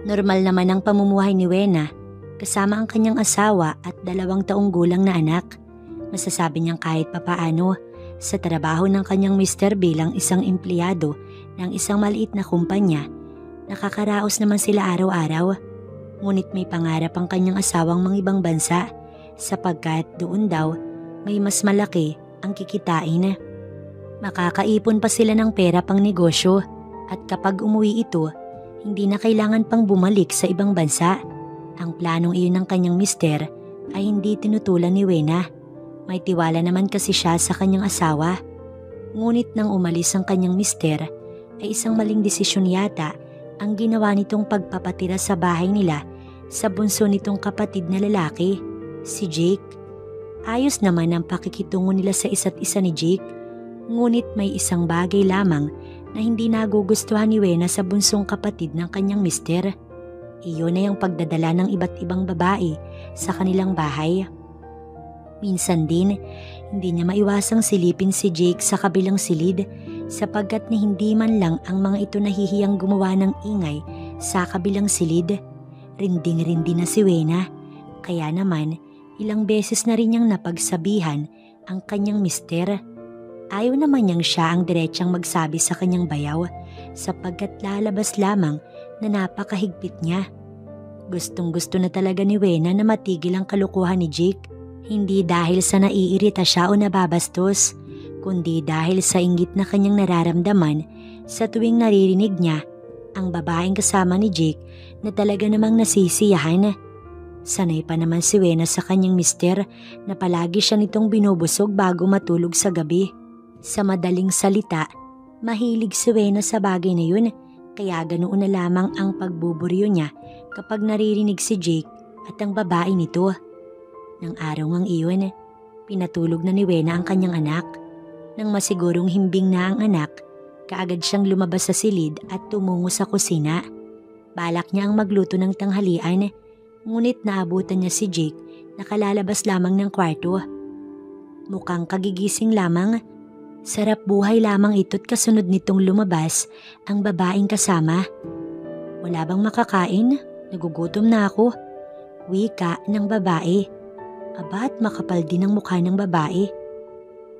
Normal naman ang pamumuhay ni Wena, kasama ang kanyang asawa at 2 taong gulang na anak. Masasabi niyang kahit papaano, sa trabaho ng kanyang mister bilang isang empleyado ng isang maliit na kumpanya, nakakaraos naman sila araw-araw. Ngunit may pangarap ang kanyang asawang mangibang bansa sapagkat doon daw may mas malaki ang kikitain. Makakaipon pa sila ng pera pang negosyo at kapag umuwi ito, hindi na kailangan pang bumalik sa ibang bansa. Ang planong iyon ng kanyang mister ay hindi tinutulan ni Wena. May tiwala naman kasi siya sa kanyang asawa. Ngunit nang umalis ang kanyang mister ay isang maling desisyon yata ang ginawa nitong pagpapatira sa bahay nila sa bunso nitong kapatid na lalaki, si Jake. Ayos naman ang pakikitungo nila sa isa't isa ni Jake. Ngunit may isang bagay lamang na hindi nagugustuhan ni Wena sa bunsong kapatid ng kanyang mister. Iyon ay ang pagdadala ng iba't ibang babae sa kanilang bahay. Minsan din, hindi niya maiwasang silipin si Jake sa kabilang silid sapagkat ni hindi man lang ang mga ito nahihiyang gumawa ng ingay sa kabilang silid. Rinding-rindi na si Wena, kaya naman ilang beses na rin niyang napagsabihan ang kanyang mister. Ayaw naman niyang siya ang diretsang magsabi sa kanyang bayaw sapagkat lalabas lamang na napakahigpit niya. Gustong-gusto na talaga ni Wena na matigil ang kalukuhan ni Jake. Hindi dahil sa naiirita siya o nababastos, kundi dahil sa inggit na kanyang nararamdaman sa tuwing naririnig niya ang babaeng kasama ni Jake na talaga namang nasisiyahan. Sanay pa naman si Wena sa kanyang mister na palagi siya nitong binubusog bago matulog sa gabi. Sa madaling salita, mahilig si Wena sa bagay na yun, kaya ganoon na lamang ang pagbuburyo niya kapag naririnig si Jake at ang babae nito. Nang araw ngang iyon, pinatulog na ni Wena ang kanyang anak. Nang masigurong himbing na ang anak, kaagad siyang lumabas sa silid at tumungo sa kusina. Balak niya ang magluto ng tanghalian, ngunit naabutan niya si Jake na kalalabas lamang ng kwarto. Mukhang kagigising lamang. Sarap buhay lamang ito't kasunod nitong lumabas ang babaeng kasama. Wala bang makakain? Nagugutom na ako. Wika ng babae. Aba at makapal din ang mukha ng babae.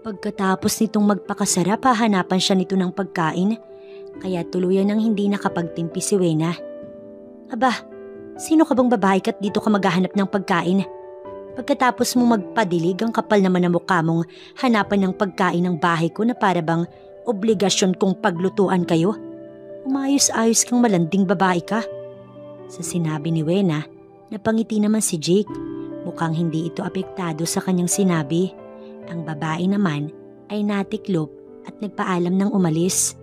Pagkatapos nitong magpakasarap, hahanapan siya nito ng pagkain, kaya tuluyan ng hindi nakapagtimpi si Wena. Aba, sino ka bang babae kat dito ka maghahanap ng pagkain? Pagkatapos mo magpadilig, ang kapal naman ng mukha mong hanapan ng pagkain ng bahay ko na para bang obligasyon kong paglutuan kayo. Umayos-ayos kang malanding babae ka. Sa sinabi ni Wena, napangiti naman si Jake. Mukhang hindi ito apektado sa kanyang sinabi. Ang babae naman ay natiklop at nagpaalam ng umalis.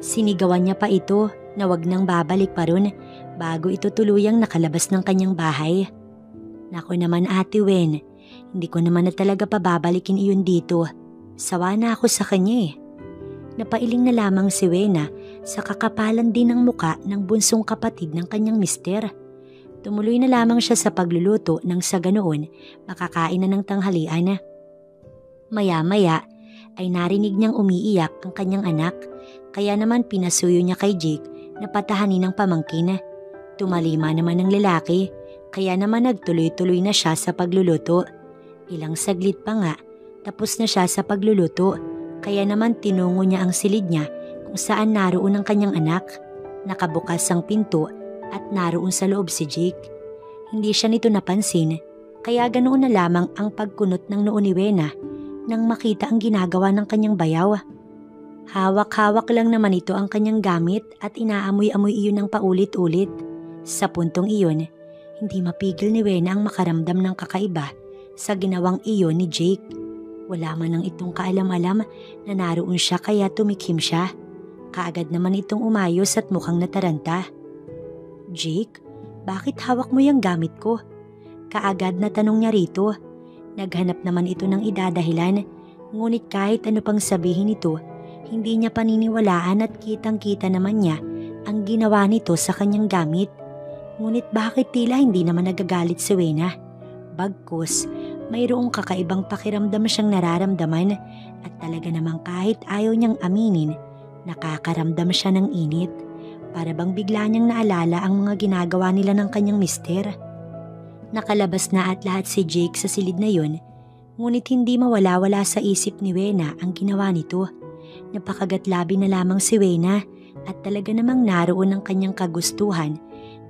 Sinigawan niya pa ito na wag nang babalik pa ron bago ito tuluyang nakalabas ng kanyang bahay. Naku naman Ate Wen, hindi ko naman na talaga pababalikin iyon dito. Sawa na ako sa kanya eh. Napailing na lamang si Wena sa kakapalan din ng muka ng bunsong kapatid ng kanyang mister. Tumuloy na lamang siya sa pagluluto nang sa ganoon makakain na ng tanghalian. Maya-maya ay narinig niyang umiiyak ang kanyang anak, kaya naman pinasuyo niya kay Jake na patahanin ng pamangkin. Tumalima naman ng lalaki, kaya naman nagtuloy-tuloy na siya sa pagluluto. Ilang saglit pa nga, tapos na siya sa pagluluto, kaya naman tinungo niya ang silid niya kung saan naroon ang kanyang anak. Nakabukas ang pinto at naroon sa loob si Jake. Hindi siya nito napansin, kaya ganoon na lamang ang pagkunot ng noo ni Wena nang makita ang ginagawa ng kanyang bayaw. Hawak-hawak lang naman ito ang kanyang gamit at inaamoy-amoy iyon ng paulit-ulit. Sa puntong iyon, hindi mapigil ni Wena ang makaramdam ng kakaiba sa ginawang iyon ni Jake. Wala man lang itong kaalam-alam na naroon siya kaya tumikim siya. Kaagad naman itong umayos at mukhang nataranta. Jake, bakit hawak mo yung gamit ko? Kaagad na tanong niya rito. Naghanap naman ito ng idadahilan, ngunit kahit ano pang sabihin nito, hindi niya paniniwalaan at kitang-kita naman niya ang ginawa nito sa kanyang gamit. Ngunit bakit tila hindi naman nagagalit si Wena? Bagkus, mayroong kakaibang pakiramdam siyang nararamdaman at talaga namang kahit ayaw niyang aminin, nakakaramdam siya ng init. Para bang bigla niyang naalala ang mga ginagawa nila ng kanyang mister. Nakalabas na at lahat si Jake sa silid na yun, ngunit hindi mawala-wala sa isip ni Wena ang ginawa nito. Napakagatlabi na lamang si Wena at talaga namang naroon ang kanyang kagustuhan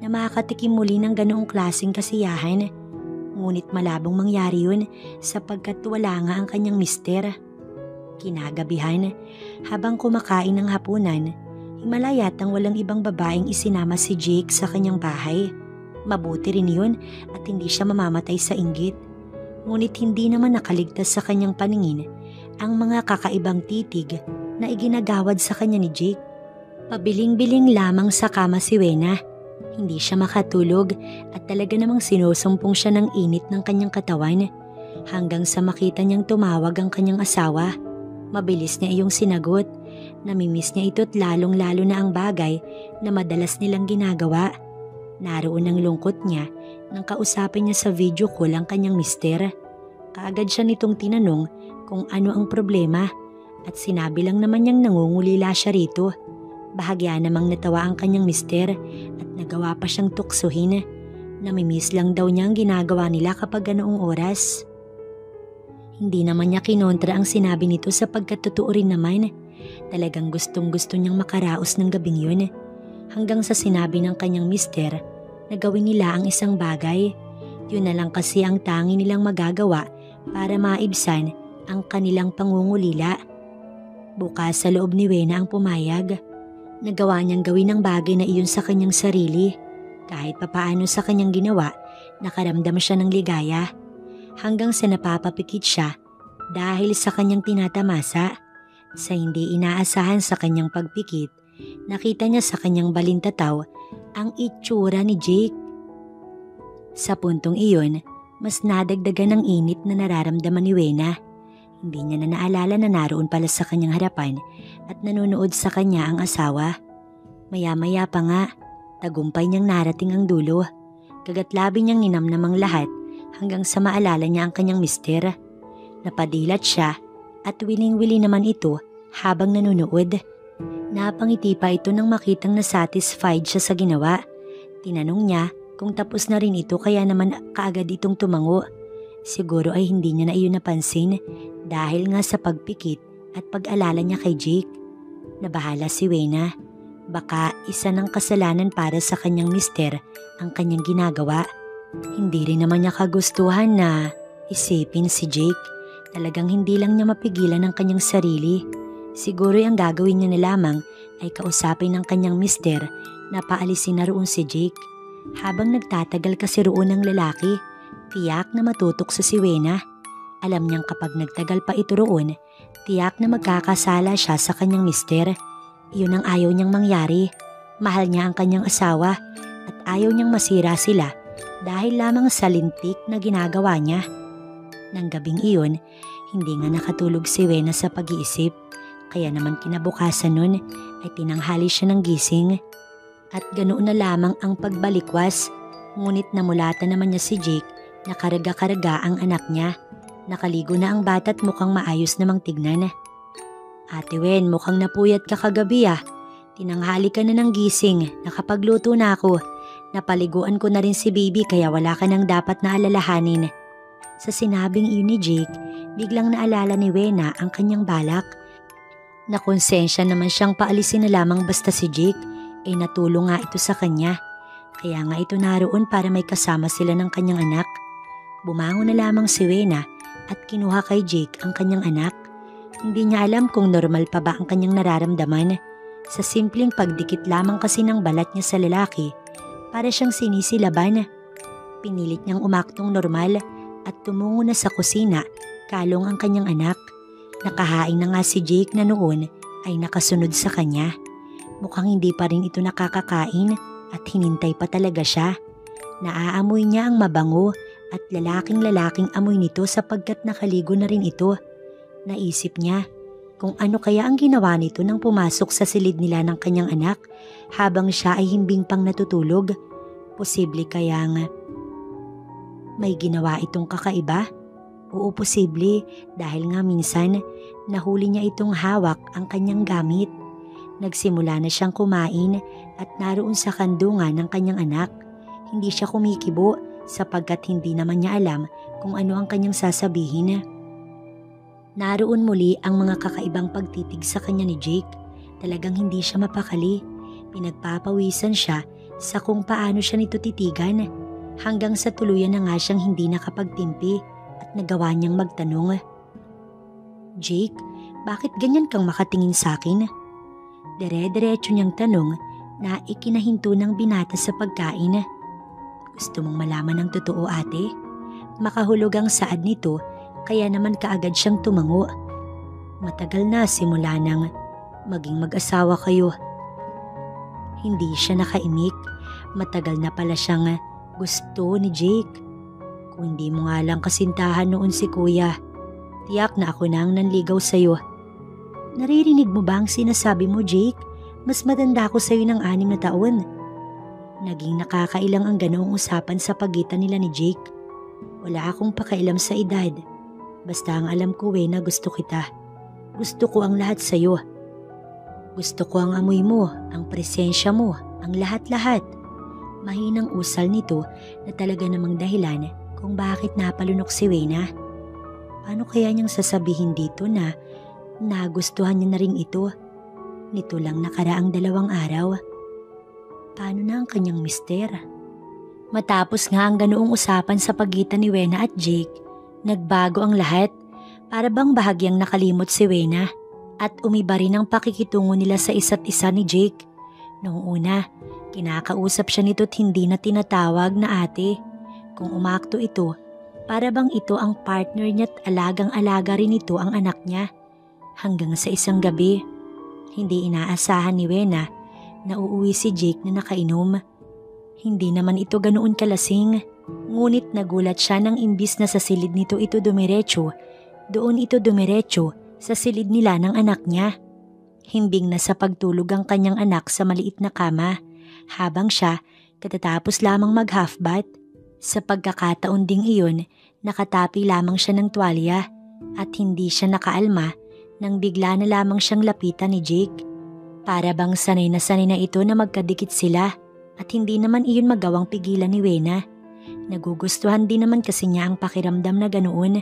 na makakatikim muli ng ganoong klaseng kasiyahan. Ngunit malabong mangyari yun sapagkat wala nga ang kanyang mister. Kinagabihan, habang kumakain ng hapunan, himala yatang walang ibang babaeng isinama si Jake sa kanyang bahay. Mabuti rin yun at hindi siya mamamatay sa inggit. Ngunit hindi naman nakaligtas sa kanyang paningin ang mga kakaibang titig na iginagawad sa kanya ni Jake. Pabiling-biling lamang sa kama si Wena. Hindi siya makatulog at talaga namang sinusumpong siya ng init ng kanyang katawan hanggang sa makita niyang tumawag ang kanyang asawa. Mabilis niya iyong sinagot. Namimiss niya ito't lalong-lalo na ang bagay na madalas nilang ginagawa. Naroon ang lungkot niya nang kausapin niya sa video call ang kanyang mister. Kaagad siya nitong tinanong kung ano ang problema at sinabi lang naman niyang nangungulila siya rito. Bahagya namang natawa ang kanyang mister at nagawa pa siyang tuksuhin. Namimiss lang daw niya ang ginagawa nila kapag ganoong oras. Hindi naman niya kinontra ang sinabi nito sapagkat totoo rin naman. Talagang gustong-gusto niyang makaraos ng gabing yun. Hanggang sa sinabi ng kanyang mister na gawin nila ang isang bagay. Yun na lang kasi ang tangi nilang magagawa para maibsan ang kanilang pangungulila. Bukas sa loob ni Wena ang pumayag. Nagawa niyang gawin ang bagay na iyon sa kanyang sarili. Kahit papaano sa kanyang ginawa, nakaramdam siya ng ligaya. Hanggang sa napapapikit siya dahil sa kanyang tinatamasa. Sa hindi inaasahan sa kanyang pagpikit, nakita niya sa kanyang balintataw ang itsura ni Jake. Sa puntong iyon, mas nadagdagan ng init na nararamdaman ni Wena. Hindi niya na naalala na naroon pala sa kanyang harapan at nanonood sa kanya ang asawa. Maya-maya pa nga, tagumpay niyang narating ang dulo. Kagatlabi niyang ninamnamang lahat hanggang sa maalala niya ang kanyang mister. Napadilat siya at wiling-wili naman ito habang nanonood. Napangiti pa ito nang makitang na-satisfied siya sa ginawa. Tinanong niya kung tapos na rin ito kaya naman kaagad itong tumango. Siguro ay hindi niya na iyon napansin dahil nga sa pagpikit at pag-alala niya kay Jake. Nabahala si Wena. Baka isa ng kasalanan para sa kanyang mister ang kanyang ginagawa. Hindi rin naman niya kagustuhan na isipin si Jake. Talagang hindi lang niya mapigilan ang kanyang sarili. Siguro ang gagawin niya na lamang ay kausapin ng kanyang mister na paalisin na roon si Jake. Habang nagtatagal kasi roon ng lalaki, tiyak na matutok sa si Wena. Alam niyang kapag nagtagal pa ito roon, tiyak na magkakasala siya sa kanyang mister. Iyon ang ayaw niyang mangyari. Mahal niya ang kanyang asawa at ayaw niyang masira sila dahil lamang sa lintik na ginagawa niya. Nang gabing iyon, hindi nga nakatulog si Wena sa pag-iisip. Kaya naman kinabukasan nun ay tinanghali siya ng gising. At ganoon na lamang ang pagbalikwas. Ngunit namulatan naman niya si Jake na karga-karga ang anak niya. Nakaligo na ang bata at mukhang maayos namang tignan. Ate Wen, mukhang napuyat ka kagabi ah. Tinanghali ka na ng gising, nakapagluto na ako. Napaliguan ko na rin si baby kaya wala ka nang dapat na alalahanin. Sa sinabing iyon ni Jake, biglang naalala ni Wena ang kanyang balak. Nakonsensya naman siyang paalisin na lamang basta si Jake, natulong nga ito sa kanya. Kaya nga ito naroon para may kasama sila ng kanyang anak. Bumangon na lamang si Wena at kinuha kay Jake ang kanyang anak. Hindi niya alam kung normal pa ba ang kanyang nararamdaman. Sa simpleng pagdikit lamang kasi ng balat niya sa lalaki, para siyang sinisilaban. Pinilit niyang umaktong normal at tumungo na sa kusina, kalong ang kanyang anak. Nakahain na nga si Jake na noon ay nakasunod sa kanya. Mukhang hindi pa rin ito nakakakain at hinintay pa talaga siya. Naaamoy niya ang mabango at lalaking-lalaking amoy nito sapagkat nakaligo na rin ito. Naisip niya kung ano kaya ang ginawa nito nang pumasok sa silid nila ng kanyang anak habang siya ay himbing pang natutulog. Posible kayang may ginawa itong kakaiba? Oo, posible dahil nga minsan nahuli niya itong hawak ang kanyang gamit. Nagsimula na siyang kumain at naroon sa kandungan ng kanyang anak. Hindi siya kumikibo sapagkat hindi naman niya alam kung ano ang kanyang sasabihin. Naroon muli ang mga kakaibang pagtitig sa kanya ni Jake. Talagang hindi siya mapakali. Pinagpapawisan siya sa kung paano siya nito titigan hanggang sa tuluyan na nga siyang hindi nakapagtimpi at nagawa niyang magtanong. Jake, bakit ganyan kang makatingin sa akin? Dire-diretso niyang tanong na ikinahinto ng binata sa pagkain. Gusto mong malaman ang totoo, ate? Makahulog ang saad nito kaya naman kaagad siyang tumango. Matagal na simula nang maging mag-asawa kayo. Hindi siya nakaimik. Matagal na pala siyang gusto ni Jake. Kung hindi mo nga lang kasintahan noon si kuya, tiyak na ako na ang nanligaw sa'yo. Naririnig mo ba ang sinasabi mo, Jake? Mas matanda ako sa'yo ng 6 na taon. Naging nakakailang ang ganoong usapan sa pagitan nila ni Jake. Wala akong pakailam sa edad. Basta ang alam ko na gusto kita. Gusto ko ang lahat sa'yo. Gusto ko ang amoy mo, ang presensya mo, ang lahat-lahat. Mahinang usal nito na talaga namang dahilan kung bakit napalunok si Wena. Paano kaya niyang sasabihin dito na nagustuhan niya na rin ito? Nito lang nakaraang 2 araw. Paano na ang kanyang mister? Matapos nga ang ganoong usapan sa pagitan ni Wena at Jake, nagbago ang lahat. Para bang bahagyang nakalimot si Wena at umiba rin ang pakikitungo nila sa isa't isa ni Jake. Noong una, kinakausap siya nito't hindi na tinatawag na ate. Kung umakto ito, para bang ito ang partner niya at alagang-alaga rin ito ang anak niya. Hanggang sa isang gabi, hindi inaasahan ni Wena na uuwi si Jake na nakainom. Hindi naman ito ganoon kalasing, ngunit nagulat siya nang imbis na sa silid nito ito dumiretso, doon ito dumiretso sa silid nila ng anak niya. Himbing na sa pagtulog ang kanyang anak sa maliit na kama, habang siya katatapos lamang mag-half bath. Sa pagkakataon ding iyon, nakatapi lamang siya ng tuwalya at hindi siya nakaalma nang bigla na lamang siyang lapitan ni Jake. Para bang sanay na ito na magkadikit sila at hindi naman iyon magawang pigilan ni Wena. Nagugustuhan din naman kasi niya ang pakiramdam na ganoon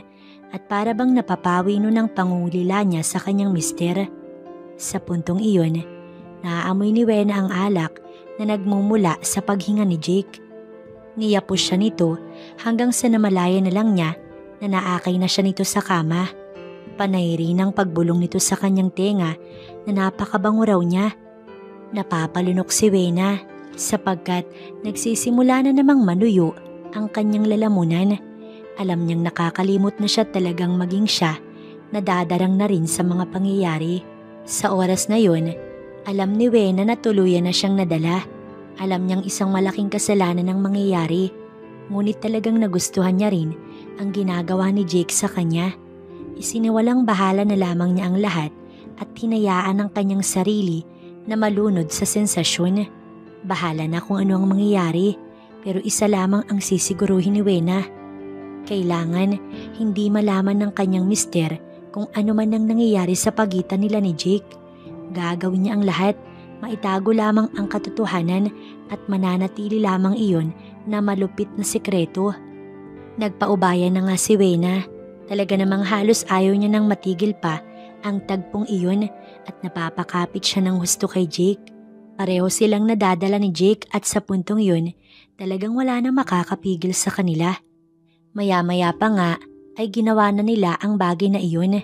at para bang napapawi nun ang pangungulila niya sa kanyang mister. Sa puntong iyon, naaamoy ni Wena ang alak na nagmumula sa paghinga ni Jake. Niyapos siya nito hanggang sa namalaya na lang niya na naakay na siya nito sa kama. Panay rin ang pagbulong nito sa kanyang tenga na napakabango raw niya. Napapalunok si Wena sapagkat nagsisimula na namang manuyo ang kanyang lalamunan. Alam niyang nakakalimot na siya talagang maging siya, nadadarang na rin sa mga pangyayari. Sa oras na yun, alam ni Wena na tuluyan na siyang nadala. Alam niyang isang malaking kasalanan ang mangyayari, ngunit talagang nagustuhan niya rin ang ginagawa ni Jake sa kanya. Isiniwalang bahala na lamang niya ang lahat at hinayaan ang kanyang sarili na malunod sa sensasyon. Bahala na kung ano ang mangyayari, pero isa lamang ang sisiguruhin ni Wena. Kailangan hindi malaman ng kanyang mister kung ano man ang nangyayari sa pagitan nila ni Jake. Gagawin niya ang lahat, maitago lamang ang katotohanan at mananatili lamang iyon na malupit na sikreto. Nagpaubaya na nga si Wena. Talaga namang halos ayaw niya nang matigil pa ang tagpong iyon at napapakapit siya ng husto kay Jake. Pareho silang nadadala ni Jake at sa puntong yun, talagang wala nang makakapigil sa kanila. Maya-maya pa nga ay ginawa na nila ang bagay na iyon.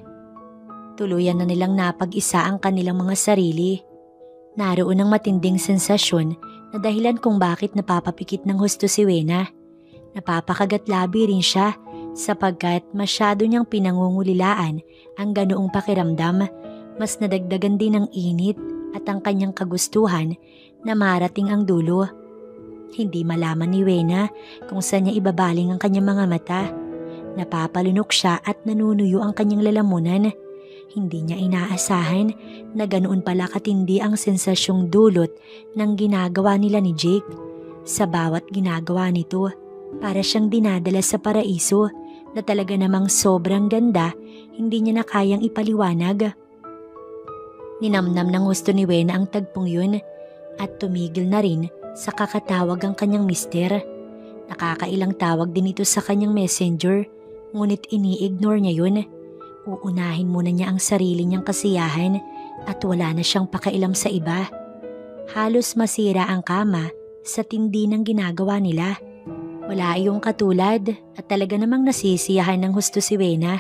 Tuluyan na nilang napag-isa ang kanilang mga sarili. Naroon ang matinding sensasyon na dahilan kung bakit napapapikit ng husto si Wena. Napapakagat-labi rin siya sapagkat masyado niyang pinangungulilaan ang ganoong pakiramdam. Mas nadagdagan din ng init at ang kanyang kagustuhan na marating ang dulo. Hindi malaman ni Wena kung saan niya ibabaling ang kanyang mga mata. Napapalunok siya at nanunuyo ang kanyang lalamunan. Hindi niya inaasahan na ganoon pala katindi ang sensasyong dulot ng ginagawa nila ni Jake. Sa bawat ginagawa nito, para siyang dinadala sa paraiso na talaga namang sobrang ganda, hindi niya na kayang ipaliwanag. Ninamnam ng gusto ni Wena ang tagpong yun. at tumigil na rin sa kakatawag ang kanyang mister. Nakakailang tawag din ito sa kanyang messenger, ngunit ini-ignore niya yun. Uunahin muna niya ang sarili niyang kasiyahan at wala na siyang pakialam sa iba. Halos masira ang kama sa tindi ng ginagawa nila. Wala iyong katulad at talaga namang nasisiyahan ng husto si Wena.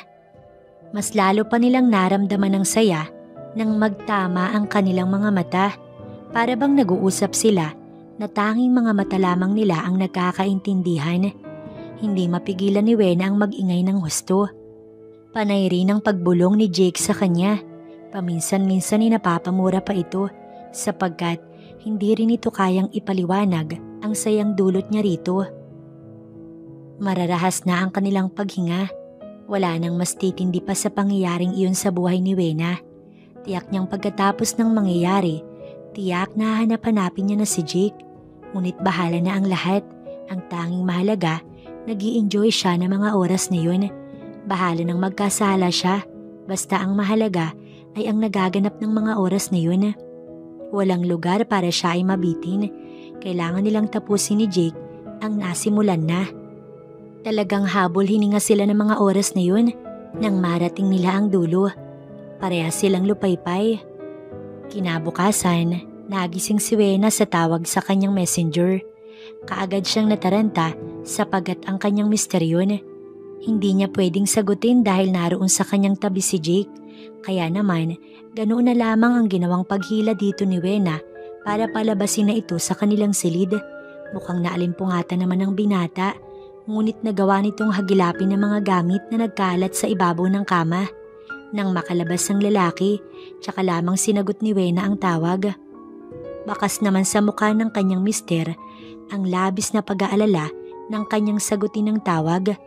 Mas lalo pa nilang naramdaman ng saya nang magtama ang kanilang mga mata. Para bang nag-uusap sila na tanging mga mata lamang nila ang nagkakaintindihan. Hindi mapigilan ni Wena ang mag-ingay ng husto. Panay rin ang pagbulong ni Jake sa kanya. Paminsan-minsan ay napapamura pa ito sapagkat hindi rin ito kayang ipaliwanag ang sayang dulot niya rito. Mararahas na ang kanilang paghinga. Wala nang mas titindi pa sa pangyayaring iyon sa buhay ni Wena. Tiyak niyang pagkatapos ng mangyayari, tiyak na hanap-hanapin niya na si Jake. Ngunit bahala na ang lahat. Ang tanging mahalaga, nag-i-enjoy siya ng mga oras na yun. Bahala nang magkasala siya. Basta ang mahalaga ay ang nagaganap ng mga oras na yun. Walang lugar para siya ay mabitin. Kailangan nilang tapusin ni Jake ang nasimulan na. Talagang habol hininga sila ng mga oras na yun nang marating nila ang dulo. Parehas silang lupaypay. Kinabukasan, nagising si Wena sa tawag sa kanyang messenger. Kaagad siyang nataranta sapagat ang kanyang mister yun. Hindi niya pwedeng sagutin dahil naroon sa kanyang tabi si Jake. Kaya naman, ganoon na lamang ang ginawang paghila dito ni Wena para palabasin na ito sa kanilang silid. Mukhang naalimpungatan naman ang binata. Ngunit nagawa nitong hagilapin ng mga gamit na nagkalat sa ibabaw ng kama. Nang makalabas ang lalaki, tsaka lamang sinagot ni Wena ang tawag. Bakas naman sa mukha ng kanyang mister ang labis na pag-aalala ng kanyang sagutin ng tawag.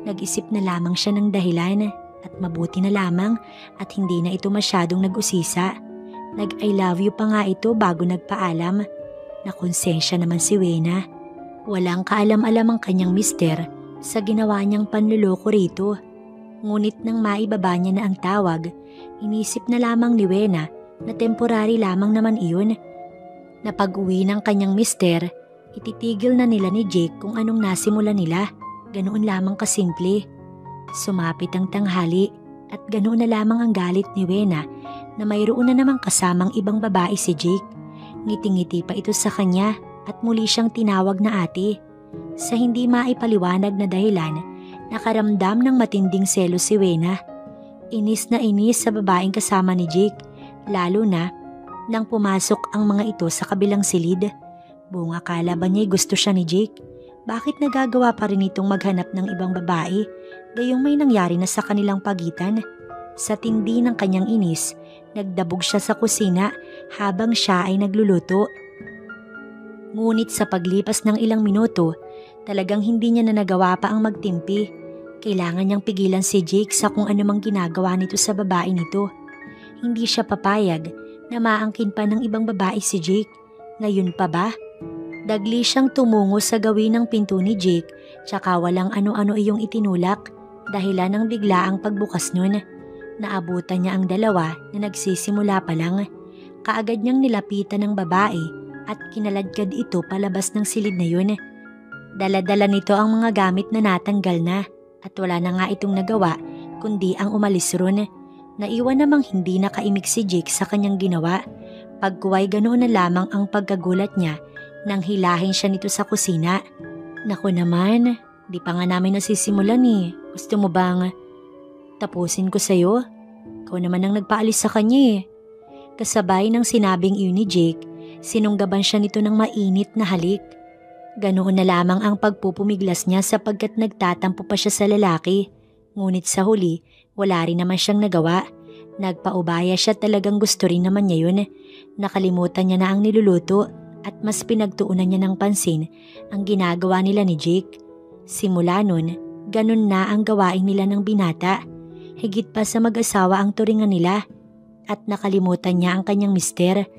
Nag-isip na lamang siya ng dahilan at mabuti na lamang at hindi na ito masyadong nag-usisa. Nag-I love you pa nga ito bago nagpaalam. Nakonsensya naman si Wena. Walang kaalam-alam ang kanyang mister sa ginawa niyang panluloko rito. Ngunit nang maibaba niya na ang tawag, inisip na lamang ni Wena na temporary lamang naman iyon. Napag-uwi ng kanyang mister, ititigil na nila ni Jake kung anong nasimula nila. Ganoon lamang kasimple. Sumapit ang tanghali at ganoon na lamang ang galit ni Wena na mayroon na namang kasamang ibang babae si Jake. Ngiti-ngiti pa ito sa kanya at muli siyang tinawag na ate. Sa hindi maipaliwanag na dahilan, nakaramdam ng matinding selos si Wena. Inis na inis sa babaeng kasama ni Jake, lalo na nang pumasok ang mga ito sa kabilang silid. Buong akala ba niya'y gusto siya ni Jake? Bakit nagagawa pa rin itong maghanap ng ibang babae, gayong may nangyari na sa kanilang pagitan? Sa tindi ng kanyang inis, nagdabog siya sa kusina habang siya ay nagluluto. Ngunit sa paglipas ng ilang minuto, talagang hindi niya na nagawa pa ang magtimpi. Kailangan niyang pigilan si Jake sa kung anumang ginagawa nito sa babae nito. Hindi siya papayag na maangkin pa ng ibang babae si Jake. Ngayon pa ba? Dagli siyang tumungo sa gawin ng pinto ni Jake tsaka walang ano-ano iyong itinulak dahilan ng biglaang pagbukas nun. Naabutan niya ang dalawa na nagsisimula pa lang. Kaagad niyang nilapitan ng babae at kinaladkad ito palabas ng silid na yun. Dala-dala nito ang mga gamit na natanggal na at wala na nga itong nagawa kundi ang umalis ron. Naiwan namang hindi nakaimik si Jake sa kanyang ginawa. Pagkuway ganoon na lamang ang pagkagulat niya nang hilahin siya nito sa kusina. Naku naman, di pa nga namin nasisimulan eh. Gusto mo bang tapusin ko sa'yo? Ikaw naman ang nagpaalis sa kanya eh. Kasabay ng sinabing iyon ni Jake, sinunggaban siya nito ng mainit na halik. Ganoon na lamang ang pagpupumiglas niya sapagkat nagtatampo pa siya sa lalaki. Ngunit sa huli, wala rin naman siyang nagawa. Nagpaubaya siya, talagang gusto rin naman niya yun. Nakalimutan niya na ang niluluto at mas pinagtuunan niya ng pansin ang ginagawa nila ni Jake. Simula nun, ganun na ang gawain nila ng binata. Higit pa sa mag-asawa ang turingan nila at nakalimutan niya ang kanyang mister.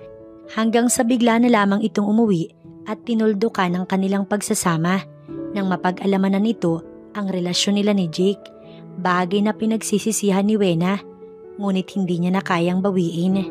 Hanggang sa bigla na lamang itong umuwi at tinuldukan ng kanilang pagsasama nang mapag-alamanan nito ang relasyon nila ni Jake. Bagay na pinagsisisihan ni Wena, ngunit hindi niya na kayang bawiin.